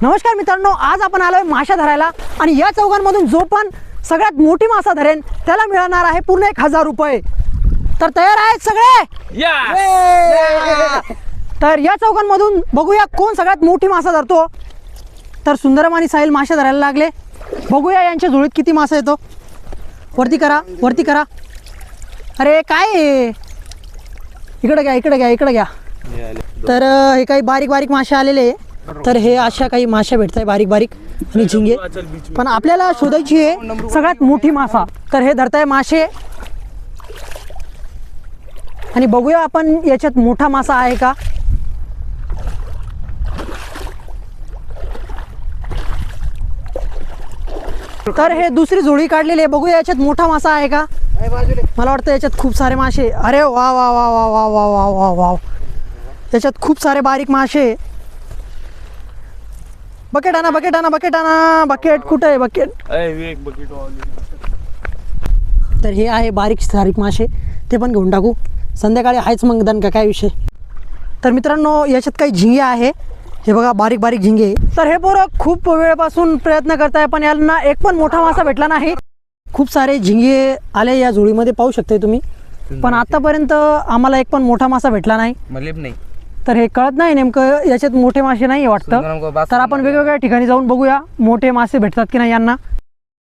नमस्कार मित्रांनो, आज आपण आलोय माशा धरायला आणि या चौघांमधून जो पण सगळ्यात मोठी मासा धरेन त्याला मिळणार आहे पूर्ण 1000 रुपये. तर तयार आहेत सगळे? तर या चौघांमधून बघूया कोण सगळ्यात मोठी मासा धरतो. तर सुंदरम आणि साहिल माशा धरायला लागले. बघूया यांच्या झोळीत किती मासा येतो. वरती करा, वरती करा. अरे काय आहे? इकडे घ्या, इकडे घ्या, इकडे घ्या. तर हे काही बारीक बारीक मासे आलेले आहे. तर हे अशा काही माशा भेटत आहे बारीक बारीक आणि झिंगे. पण आपल्याला शोधायची आहे सगळ्यात मोठी मासा. तर हे धरताय मासे आणि बघूया आपण याच्यात मोठा मासा आहे का. तर हे दुसरी जोडी काढलेली आहे. बघूया याच्यात मोठा मासा आहे का. मला वाटतं याच्यात खूप सारे मासे. अरे वा वा वा वा वा वा वा वा वा. याच्यात खूप सारे बारीक मासे. बकेट आणा, बकेट आणा, बकेट आणा. बकेट कुठं आहे? बकेट. तर हे आहे बारीक सारीक मासे, ते पण घेऊन टाकू. संध्याकाळी आहेच मग दण का काय विषय. तर मित्रांनो याच्यात काही झिंगे आहे. हे बघा बारीक बारीक झिंगे. तर हे पोरं खूप वेळपासून प्रयत्न करताय पण यांना एक पण मोठा मासा भेटला नाही. खूप सारे झिंगे आले या जोडीमध्ये, पाहू शकताय तुम्ही. पण आतापर्यंत आम्हाला एक पण मोठा मासा भेटला नाही. तर हे कळत नाही नेमकं याच्यात मोठे मासे नाही वाटतं. तर आपण वेगवेगळ्या ठिकाणी जाऊन बघूया मोठे मासे भेटतात की नाही यांना.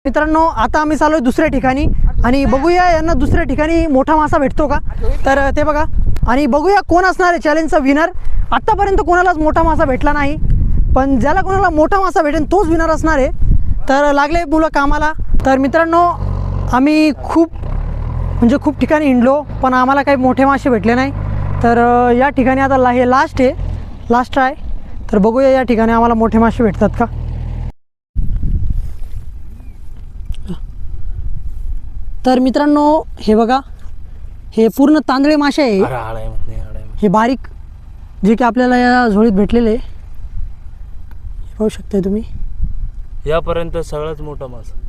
मित्रांनो आता आम्ही चालू आहे दुसऱ्या ठिकाणी आणि बघूया यांना दुसऱ्या ठिकाणी मोठा मासा भेटतो का. तर ते बघा आणि बघूया कोण असणार आहे चॅलेंजचा विनर. आत्तापर्यंत कोणालाच मोठा मासा भेटला नाही, पण ज्याला कोणाला मोठा मासा भेटेल तोच विनर असणार आहे. तर लागले मुलं कामाला. तर मित्रांनो आम्ही खूप ठिकाणी हिंडलो पण आम्हाला काही मोठे मासे भेटले नाही. तर या ठिकाणी आता हे लास्ट आहे, लास्ट ट्राय. तर बघूया या ठिकाणी आम्हाला मोठे मासे भेटतात का. तर मित्रांनो हे बघा, हे पूर्ण तांदळे मासे आहे. हे बारीक जे की आपल्याला या झोळीत भेटलेले आहे, पाहू शकताय तुम्ही. यापर्यंत सगळ्यात मोठा मासा.